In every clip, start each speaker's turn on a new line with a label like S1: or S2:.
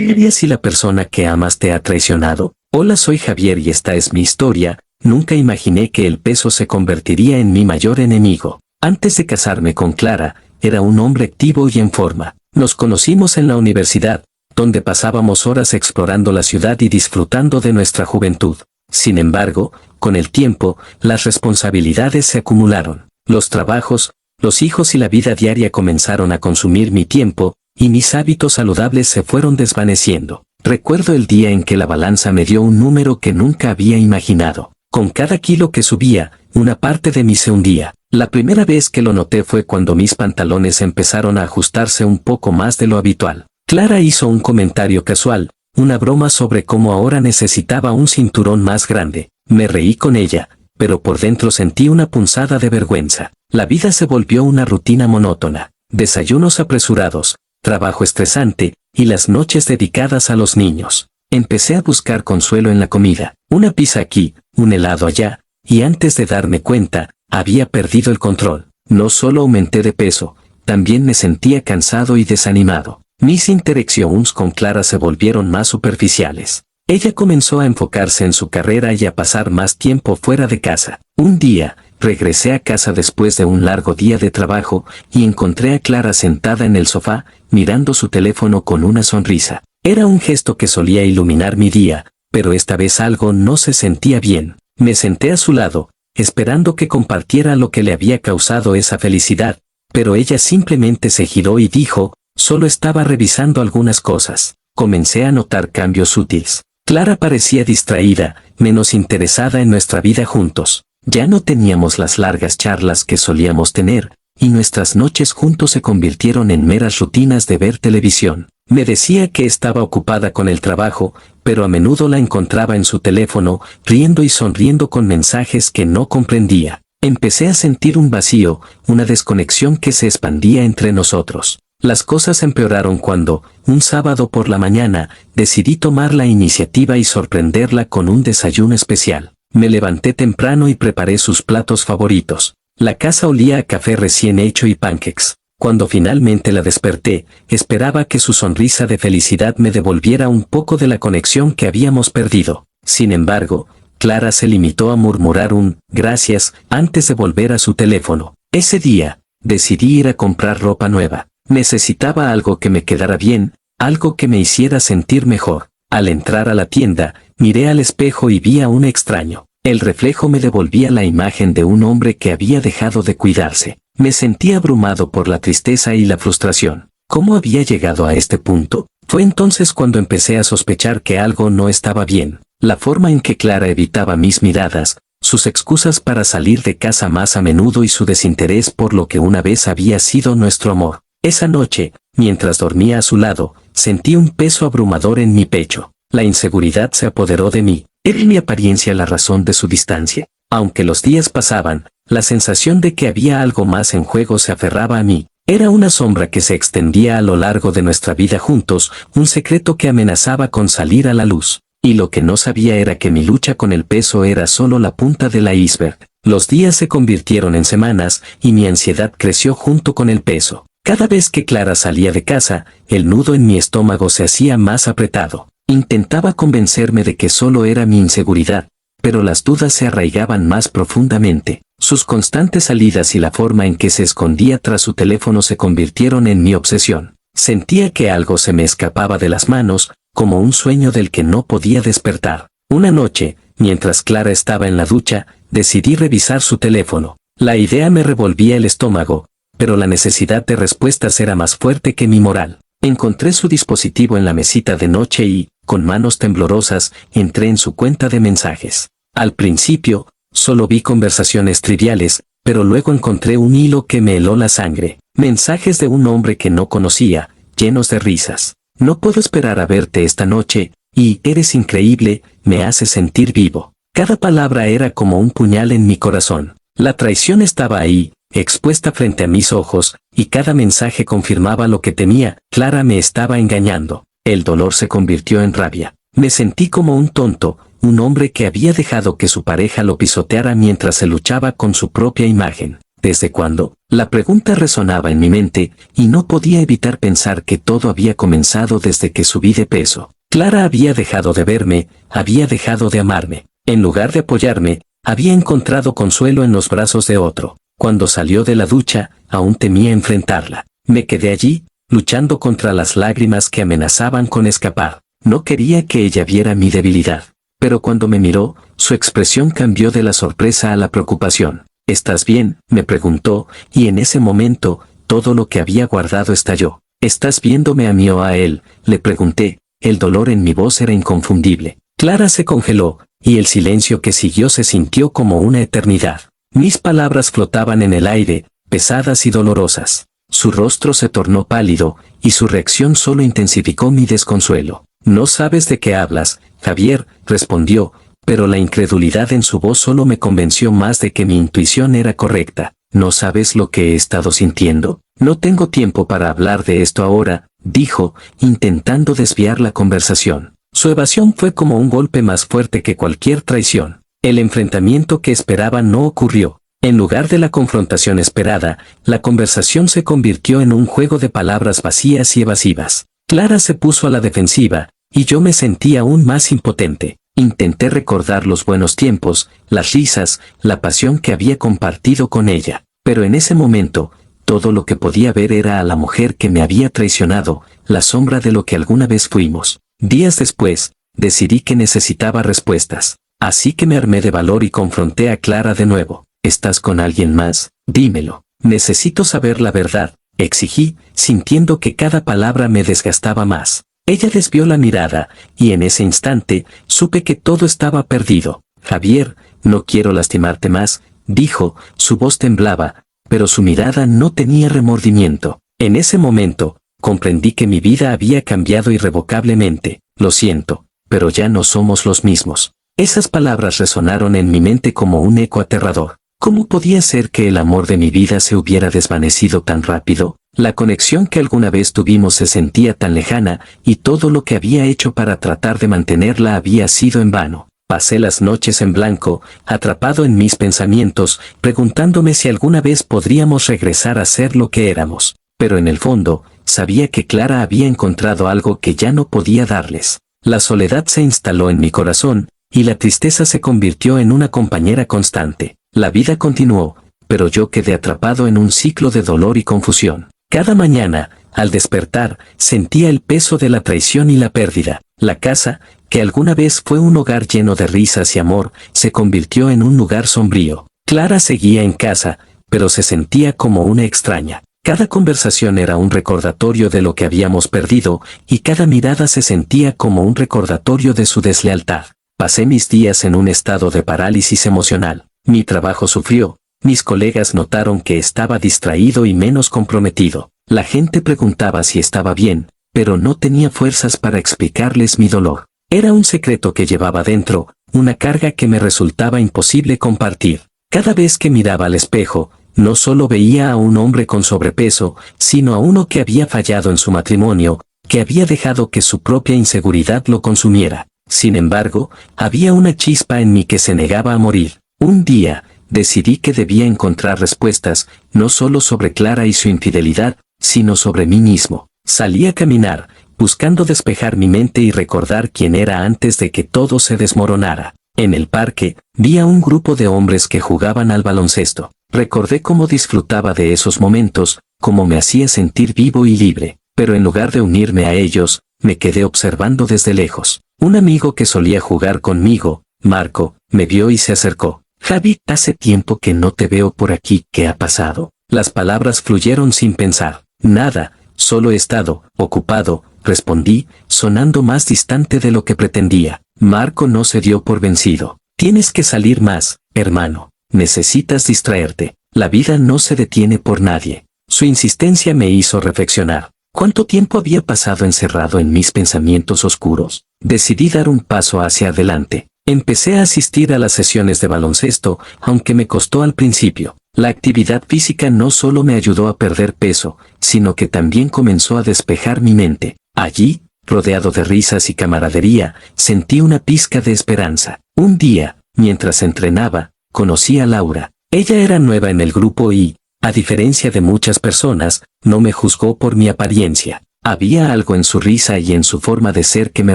S1: ¿Qué harías si la persona que amas te ha traicionado? Hola, soy Javier y esta es mi historia. Nunca imaginé que el peso se convertiría en mi mayor enemigo. Antes de casarme con Clara, era un hombre activo y en forma. Nos conocimos en la universidad, donde pasábamos horas explorando la ciudad y disfrutando de nuestra juventud. Sin embargo, con el tiempo, las responsabilidades se acumularon. Los trabajos, los hijos y la vida diaria comenzaron a consumir mi tiempo, y mis hábitos saludables se fueron desvaneciendo. Recuerdo el día en que la balanza me dio un número que nunca había imaginado. Con cada kilo que subía, una parte de mí se hundía. La primera vez que lo noté fue cuando mis pantalones empezaron a ajustarse un poco más de lo habitual. Clara hizo un comentario casual, una broma sobre cómo ahora necesitaba un cinturón más grande. Me reí con ella, pero por dentro sentí una punzada de vergüenza. La vida se volvió una rutina monótona. Desayunos apresurados, trabajo estresante, y las noches dedicadas a los niños. Empecé a buscar consuelo en la comida, una pizza aquí, un helado allá, y antes de darme cuenta, había perdido el control. No solo aumenté de peso, también me sentía cansado y desanimado. Mis interacciones con Clara se volvieron más superficiales. Ella comenzó a enfocarse en su carrera y a pasar más tiempo fuera de casa. Un día, regresé a casa después de un largo día de trabajo y encontré a Clara sentada en el sofá, mirando su teléfono con una sonrisa. Era un gesto que solía iluminar mi día, pero esta vez algo no se sentía bien. Me senté a su lado, esperando que compartiera lo que le había causado esa felicidad, pero ella simplemente se giró y dijo, solo estaba revisando algunas cosas. Comencé a notar cambios sutiles. Clara parecía distraída, menos interesada en nuestra vida juntos. Ya no teníamos las largas charlas que solíamos tener, y nuestras noches juntos se convirtieron en meras rutinas de ver televisión. Me decía que estaba ocupada con el trabajo, pero a menudo la encontraba en su teléfono, riendo y sonriendo con mensajes que no comprendía. Empecé a sentir un vacío, una desconexión que se expandía entre nosotros. Las cosas empeoraron cuando, un sábado por la mañana, decidí tomar la iniciativa y sorprenderla con un desayuno especial. Me levanté temprano y preparé sus platos favoritos. La casa olía a café recién hecho y pancakes. Cuando finalmente la desperté, esperaba que su sonrisa de felicidad me devolviera un poco de la conexión que habíamos perdido. Sin embargo, Clara se limitó a murmurar un «gracias» antes de volver a su teléfono. Ese día, decidí ir a comprar ropa nueva. Necesitaba algo que me quedara bien, algo que me hiciera sentir mejor. Al entrar a la tienda, miré al espejo y vi a un extraño. El reflejo me devolvía la imagen de un hombre que había dejado de cuidarse. Me sentí abrumado por la tristeza y la frustración. ¿Cómo había llegado a este punto? Fue entonces cuando empecé a sospechar que algo no estaba bien. La forma en que Clara evitaba mis miradas, sus excusas para salir de casa más a menudo y su desinterés por lo que una vez había sido nuestro amor. Esa noche, mientras dormía a su lado, sentí un peso abrumador en mi pecho. La inseguridad se apoderó de mí. ¿Era mi apariencia la razón de su distancia? Aunque los días pasaban, la sensación de que había algo más en juego se aferraba a mí. Era una sombra que se extendía a lo largo de nuestra vida juntos, un secreto que amenazaba con salir a la luz. Y lo que no sabía era que mi lucha con el peso era solo la punta del iceberg. Los días se convirtieron en semanas, y mi ansiedad creció junto con el peso. Cada vez que Clara salía de casa, el nudo en mi estómago se hacía más apretado. Intentaba convencerme de que solo era mi inseguridad, pero las dudas se arraigaban más profundamente. Sus constantes salidas y la forma en que se escondía tras su teléfono se convirtieron en mi obsesión. Sentía que algo se me escapaba de las manos, como un sueño del que no podía despertar. Una noche, mientras Clara estaba en la ducha, decidí revisar su teléfono. La idea me revolvía el estómago, pero la necesidad de respuestas era más fuerte que mi moral. Encontré su dispositivo en la mesita de noche y, con manos temblorosas, entré en su cuenta de mensajes. Al principio, solo vi conversaciones triviales, pero luego encontré un hilo que me heló la sangre. Mensajes de un hombre que no conocía, llenos de risas. No puedo esperar a verte esta noche, y eres increíble, me hace sentir vivo. Cada palabra era como un puñal en mi corazón. La traición estaba ahí, expuesta frente a mis ojos, y cada mensaje confirmaba lo que temía. Clara me estaba engañando. El dolor se convirtió en rabia. Me sentí como un tonto, un hombre que había dejado que su pareja lo pisoteara mientras se luchaba con su propia imagen. ¿Desde cuándo? La pregunta resonaba en mi mente, y no podía evitar pensar que todo había comenzado desde que subí de peso. Clara había dejado de verme, había dejado de amarme. En lugar de apoyarme, había encontrado consuelo en los brazos de otro. Cuando salió de la ducha, aún temía enfrentarla. Me quedé allí, luchando contra las lágrimas que amenazaban con escapar. No quería que ella viera mi debilidad. Pero cuando me miró, su expresión cambió de la sorpresa a la preocupación. ¿Estás bien?, me preguntó, y en ese momento, todo lo que había guardado estalló. ¿Estás viéndome a mí o a él?, le pregunté. El dolor en mi voz era inconfundible. Clara se congeló, y el silencio que siguió se sintió como una eternidad. Mis palabras flotaban en el aire, pesadas y dolorosas. Su rostro se tornó pálido, y su reacción solo intensificó mi desconsuelo. «No sabes de qué hablas, Javier», respondió, pero la incredulidad en su voz solo me convenció más de que mi intuición era correcta. «¿No sabes lo que he estado sintiendo? No tengo tiempo para hablar de esto ahora», dijo, intentando desviar la conversación. Su evasión fue como un golpe más fuerte que cualquier traición. El enfrentamiento que esperaba no ocurrió. En lugar de la confrontación esperada, la conversación se convirtió en un juego de palabras vacías y evasivas. Clara se puso a la defensiva, y yo me sentí aún más impotente. Intenté recordar los buenos tiempos, las risas, la pasión que había compartido con ella. Pero en ese momento, todo lo que podía ver era a la mujer que me había traicionado, la sombra de lo que alguna vez fuimos. Días después, decidí que necesitaba respuestas. Así que me armé de valor y confronté a Clara de nuevo. ¿Estás con alguien más? Dímelo. Necesito saber la verdad, exigí, sintiendo que cada palabra me desgastaba más. Ella desvió la mirada, y en ese instante, supe que todo estaba perdido. Javier, no quiero lastimarte más, dijo, su voz temblaba, pero su mirada no tenía remordimiento. En ese momento, comprendí que mi vida había cambiado irrevocablemente. Lo siento, pero ya no somos los mismos. Esas palabras resonaron en mi mente como un eco aterrador. ¿Cómo podía ser que el amor de mi vida se hubiera desvanecido tan rápido? La conexión que alguna vez tuvimos se sentía tan lejana, y todo lo que había hecho para tratar de mantenerla había sido en vano. Pasé las noches en blanco, atrapado en mis pensamientos, preguntándome si alguna vez podríamos regresar a ser lo que éramos. Pero en el fondo, sabía que Clara había encontrado algo que ya no podía darles. La soledad se instaló en mi corazón, y la tristeza se convirtió en una compañera constante. La vida continuó, pero yo quedé atrapado en un ciclo de dolor y confusión. Cada mañana, al despertar, sentía el peso de la traición y la pérdida. La casa, que alguna vez fue un hogar lleno de risas y amor, se convirtió en un lugar sombrío. Clara seguía en casa, pero se sentía como una extraña. Cada conversación era un recordatorio de lo que habíamos perdido, y cada mirada se sentía como un recordatorio de su deslealtad. Pasé mis días en un estado de parálisis emocional. Mi trabajo sufrió, mis colegas notaron que estaba distraído y menos comprometido. La gente preguntaba si estaba bien, pero no tenía fuerzas para explicarles mi dolor. Era un secreto que llevaba dentro, una carga que me resultaba imposible compartir. Cada vez que miraba al espejo, no solo veía a un hombre con sobrepeso, sino a uno que había fallado en su matrimonio, que había dejado que su propia inseguridad lo consumiera. Sin embargo, había una chispa en mí que se negaba a morir. Un día, decidí que debía encontrar respuestas, no solo sobre Clara y su infidelidad, sino sobre mí mismo. Salí a caminar, buscando despejar mi mente y recordar quién era antes de que todo se desmoronara. En el parque, vi a un grupo de hombres que jugaban al baloncesto. Recordé cómo disfrutaba de esos momentos, cómo me hacía sentir vivo y libre, pero en lugar de unirme a ellos, me quedé observando desde lejos. Un amigo que solía jugar conmigo, Marco, me vio y se acercó. «Javi, hace tiempo que no te veo por aquí, ¿qué ha pasado?». Las palabras fluyeron sin pensar. «Nada, solo he estado ocupado», respondí, sonando más distante de lo que pretendía. Marco no se dio por vencido. «Tienes que salir más, hermano. Necesitas distraerte. La vida no se detiene por nadie». Su insistencia me hizo reflexionar. ¿Cuánto tiempo había pasado encerrado en mis pensamientos oscuros? Decidí dar un paso hacia adelante. Empecé a asistir a las sesiones de baloncesto, aunque me costó al principio. La actividad física no solo me ayudó a perder peso, sino que también comenzó a despejar mi mente. Allí, rodeado de risas y camaradería, sentí una pizca de esperanza. Un día, mientras entrenaba, conocí a Laura. Ella era nueva en el grupo y, a diferencia de muchas personas, no me juzgó por mi apariencia. Había algo en su risa y en su forma de ser que me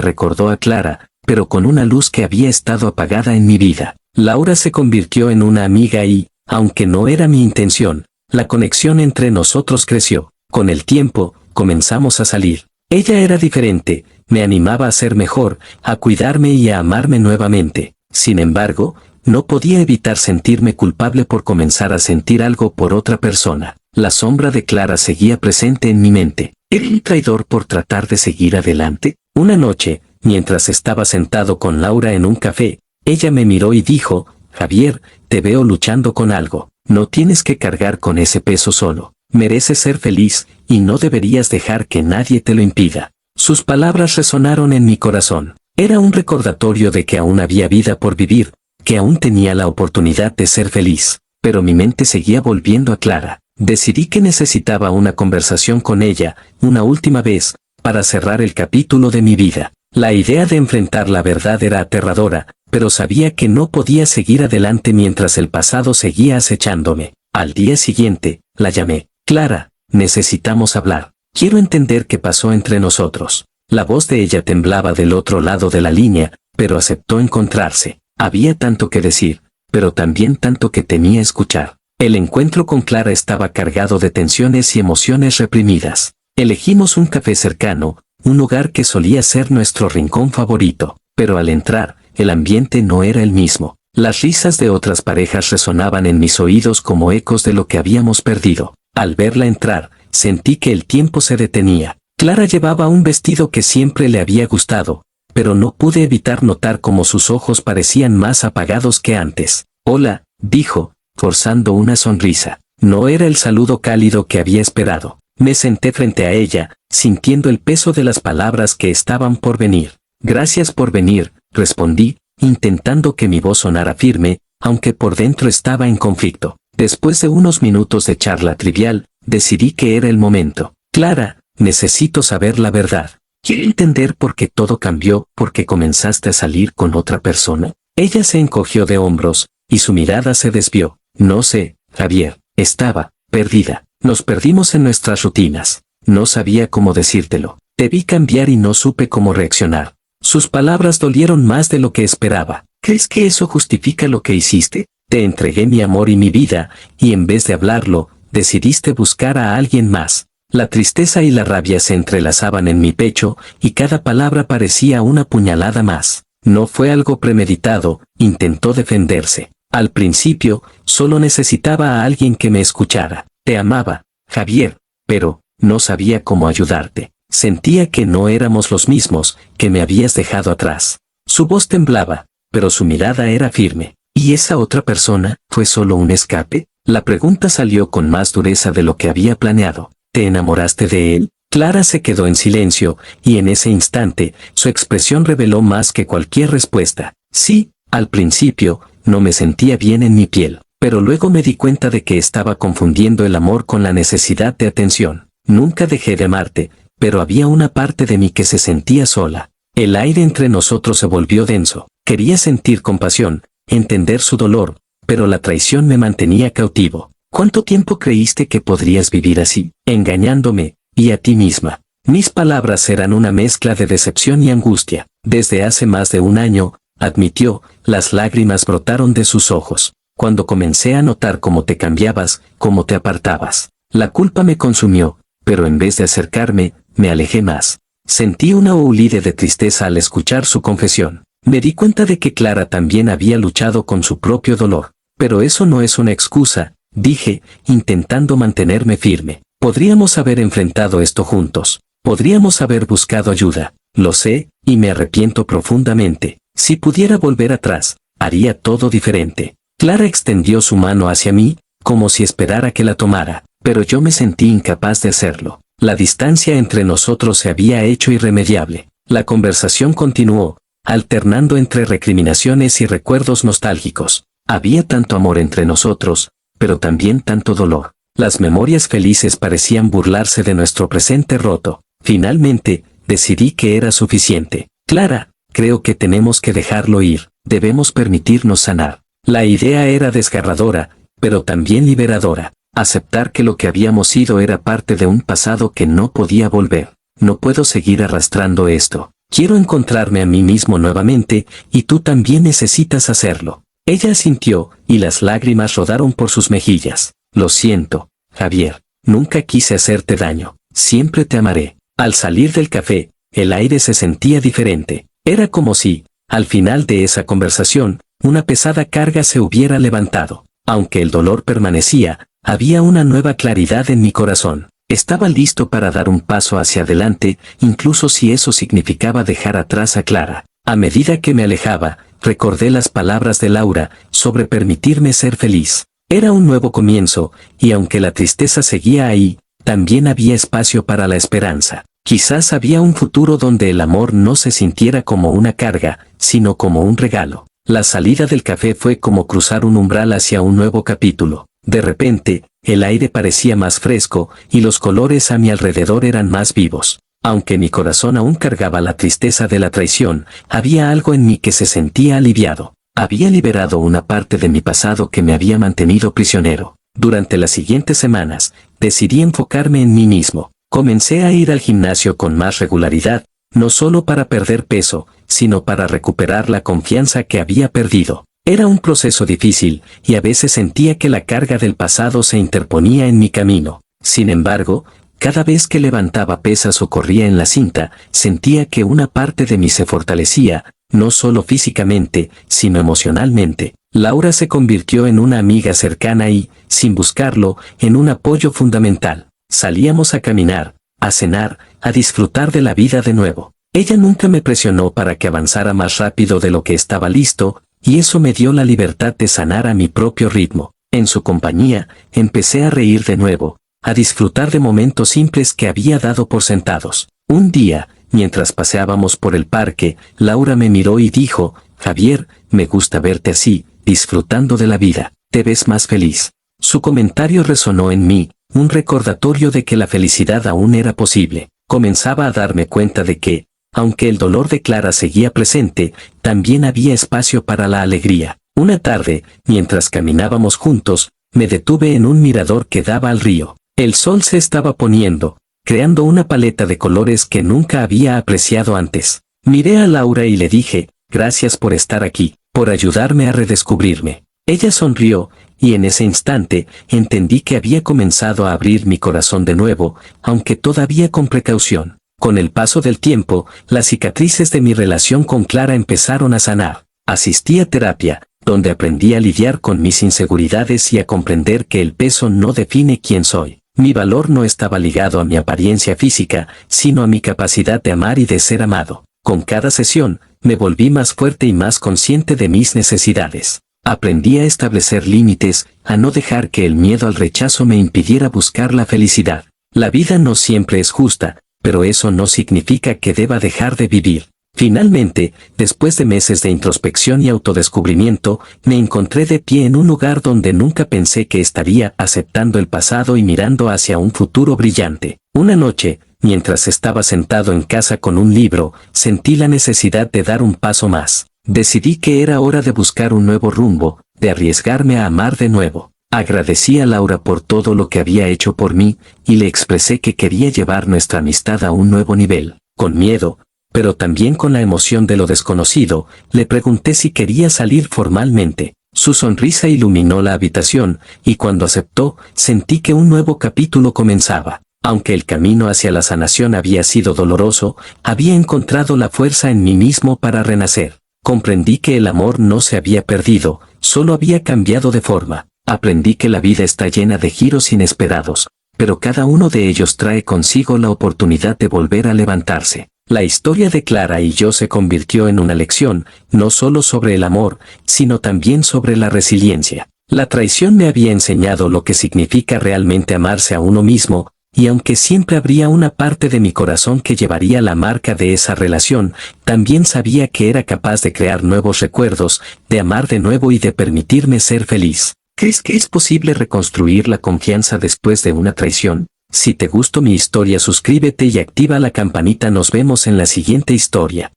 S1: recordó a Clara, pero con una luz que había estado apagada en mi vida. Laura se convirtió en una amiga y, aunque no era mi intención, la conexión entre nosotros creció. Con el tiempo, comenzamos a salir. Ella era diferente, me animaba a ser mejor, a cuidarme y a amarme nuevamente. Sin embargo, no podía evitar sentirme culpable por comenzar a sentir algo por otra persona. La sombra de Clara seguía presente en mi mente. ¿Era un traidor por tratar de seguir adelante? Una noche, mientras estaba sentado con Laura en un café, ella me miró y dijo, Javier, te veo luchando con algo. No tienes que cargar con ese peso solo. Mereces ser feliz, y no deberías dejar que nadie te lo impida. Sus palabras resonaron en mi corazón. Era un recordatorio de que aún había vida por vivir, que aún tenía la oportunidad de ser feliz. Pero mi mente seguía volviendo a Clara. Decidí que necesitaba una conversación con ella, una última vez, para cerrar el capítulo de mi vida. La idea de enfrentar la verdad era aterradora, pero sabía que no podía seguir adelante mientras el pasado seguía acechándome. Al día siguiente, la llamé. Clara, necesitamos hablar. Quiero entender qué pasó entre nosotros. La voz de ella temblaba del otro lado de la línea, pero aceptó encontrarse. Había tanto que decir, pero también tanto que temía escuchar. El encuentro con Clara estaba cargado de tensiones y emociones reprimidas. Elegimos un café cercano, un lugar que solía ser nuestro rincón favorito, pero al entrar, el ambiente no era el mismo. Las risas de otras parejas resonaban en mis oídos como ecos de lo que habíamos perdido. Al verla entrar, sentí que el tiempo se detenía. Clara llevaba un vestido que siempre le había gustado, pero no pude evitar notar cómo sus ojos parecían más apagados que antes. Hola, dijo, forzando una sonrisa. No era el saludo cálido que había esperado. Me senté frente a ella, sintiendo el peso de las palabras que estaban por venir. Gracias por venir, respondí, intentando que mi voz sonara firme, aunque por dentro estaba en conflicto. Después de unos minutos de charla trivial, decidí que era el momento. Clara, necesito saber la verdad. Quiero entender por qué todo cambió, por qué comenzaste a salir con otra persona. Ella se encogió de hombros, y su mirada se desvió. No sé, Javier, estaba perdida. Nos perdimos en nuestras rutinas. No sabía cómo decírtelo. Te vi cambiar y no supe cómo reaccionar. Sus palabras dolieron más de lo que esperaba. ¿Crees que eso justifica lo que hiciste? Te entregué mi amor y mi vida, y en vez de hablarlo, decidiste buscar a alguien más. La tristeza y la rabia se entrelazaban en mi pecho, y cada palabra parecía una puñalada más. No fue algo premeditado, intentó defenderse. Al principio, solo necesitaba a alguien que me escuchara. Te amaba, Javier, pero no sabía cómo ayudarte. Sentía que no éramos los mismos, que me habías dejado atrás. Su voz temblaba, pero su mirada era firme. ¿Y esa otra persona fue solo un escape? La pregunta salió con más dureza de lo que había planeado. ¿Te enamoraste de él? Clara se quedó en silencio, y en ese instante, su expresión reveló más que cualquier respuesta. Sí, al principio, no me sentía bien en mi piel, pero luego me di cuenta de que estaba confundiendo el amor con la necesidad de atención. Nunca dejé de amarte, pero había una parte de mí que se sentía sola. El aire entre nosotros se volvió denso. Quería sentir compasión, entender su dolor, pero la traición me mantenía cautivo. ¿Cuánto tiempo creíste que podrías vivir así, engañándome, y a ti misma? Mis palabras eran una mezcla de decepción y angustia. Desde hace más de un año, admitió, las lágrimas brotaron de sus ojos. Cuando comencé a notar cómo te cambiabas, cómo te apartabas. La culpa me consumió, pero en vez de acercarme, me alejé más. Sentí una huida de tristeza al escuchar su confesión. Me di cuenta de que Clara también había luchado con su propio dolor. Pero eso no es una excusa, dije, intentando mantenerme firme. Podríamos haber enfrentado esto juntos. Podríamos haber buscado ayuda. Lo sé, y me arrepiento profundamente. Si pudiera volver atrás, haría todo diferente. Clara extendió su mano hacia mí, como si esperara que la tomara, pero yo me sentí incapaz de hacerlo. La distancia entre nosotros se había hecho irremediable. La conversación continuó, alternando entre recriminaciones y recuerdos nostálgicos. Había tanto amor entre nosotros, pero también tanto dolor. Las memorias felices parecían burlarse de nuestro presente roto. Finalmente, decidí que era suficiente. Clara, creo que tenemos que dejarlo ir. Debemos permitirnos sanar. La idea era desgarradora, pero también liberadora. Aceptar que lo que habíamos sido era parte de un pasado que no podía volver. No puedo seguir arrastrando esto. Quiero encontrarme a mí mismo nuevamente, y tú también necesitas hacerlo. Ella asintió, y las lágrimas rodaron por sus mejillas. Lo siento, Javier. Nunca quise hacerte daño. Siempre te amaré. Al salir del café, el aire se sentía diferente. Era como si, al final de esa conversación, una pesada carga se hubiera levantado. Aunque el dolor permanecía, había una nueva claridad en mi corazón. Estaba listo para dar un paso hacia adelante, incluso si eso significaba dejar atrás a Clara. A medida que me alejaba, recordé las palabras de Laura sobre permitirme ser feliz. Era un nuevo comienzo, y aunque la tristeza seguía ahí, también había espacio para la esperanza. Quizás había un futuro donde el amor no se sintiera como una carga, sino como un regalo. La salida del café fue como cruzar un umbral hacia un nuevo capítulo. De repente, el aire parecía más fresco, y los colores a mi alrededor eran más vivos. Aunque mi corazón aún cargaba la tristeza de la traición, había algo en mí que se sentía aliviado. Había liberado una parte de mi pasado que me había mantenido prisionero. Durante las siguientes semanas, decidí enfocarme en mí mismo. Comencé a ir al gimnasio con más regularidad, no solo para perder peso, sino para recuperar la confianza que había perdido. Era un proceso difícil, y a veces sentía que la carga del pasado se interponía en mi camino. Sin embargo, cada vez que levantaba pesas o corría en la cinta, sentía que una parte de mí se fortalecía, no solo físicamente, sino emocionalmente. Laura se convirtió en una amiga cercana y, sin buscarlo, en un apoyo fundamental. Salíamos a caminar, a cenar, a disfrutar de la vida de nuevo. Ella nunca me presionó para que avanzara más rápido de lo que estaba listo, y eso me dio la libertad de sanar a mi propio ritmo. En su compañía, empecé a reír de nuevo, a disfrutar de momentos simples que había dado por sentados. Un día, mientras paseábamos por el parque, Laura me miró y dijo: Javier, me gusta verte así, disfrutando de la vida. Te ves más feliz. Su comentario resonó en mí, un recordatorio de que la felicidad aún era posible. Comenzaba a darme cuenta de que, aunque el dolor de Clara seguía presente, también había espacio para la alegría. Una tarde, mientras caminábamos juntos, me detuve en un mirador que daba al río. El sol se estaba poniendo, creando una paleta de colores que nunca había apreciado antes. Miré a Laura y le dije: gracias por estar aquí, por ayudarme a redescubrirme. Ella sonrió, y en ese instante, entendí que había comenzado a abrir mi corazón de nuevo, aunque todavía con precaución. Con el paso del tiempo, las cicatrices de mi relación con Clara empezaron a sanar. Asistí a terapia, donde aprendí a lidiar con mis inseguridades y a comprender que el peso no define quién soy. Mi valor no estaba ligado a mi apariencia física, sino a mi capacidad de amar y de ser amado. Con cada sesión, me volví más fuerte y más consciente de mis necesidades. Aprendí a establecer límites, a no dejar que el miedo al rechazo me impidiera buscar la felicidad. La vida no siempre es justa, pero eso no significa que deba dejar de vivir. Finalmente, después de meses de introspección y autodescubrimiento, me encontré de pie en un lugar donde nunca pensé que estaría, aceptando el pasado y mirando hacia un futuro brillante. Una noche, mientras estaba sentado en casa con un libro, sentí la necesidad de dar un paso más. Decidí que era hora de buscar un nuevo rumbo, de arriesgarme a amar de nuevo. Agradecí a Laura por todo lo que había hecho por mí, y le expresé que quería llevar nuestra amistad a un nuevo nivel. Con miedo, pero también con la emoción de lo desconocido, le pregunté si quería salir formalmente. Su sonrisa iluminó la habitación, y cuando aceptó, sentí que un nuevo capítulo comenzaba. Aunque el camino hacia la sanación había sido doloroso, había encontrado la fuerza en mí mismo para renacer. Comprendí que el amor no se había perdido, solo había cambiado de forma. Aprendí que la vida está llena de giros inesperados, pero cada uno de ellos trae consigo la oportunidad de volver a levantarse. La historia de Clara y yo se convirtió en una lección, no solo sobre el amor, sino también sobre la resiliencia. La traición me había enseñado lo que significa realmente amarse a uno mismo, y aunque siempre habría una parte de mi corazón que llevaría la marca de esa relación, también sabía que era capaz de crear nuevos recuerdos, de amar de nuevo y de permitirme ser feliz. ¿Crees que es posible reconstruir la confianza después de una traición? Si te gustó mi historia, suscríbete y activa la campanita. Nos vemos en la siguiente historia.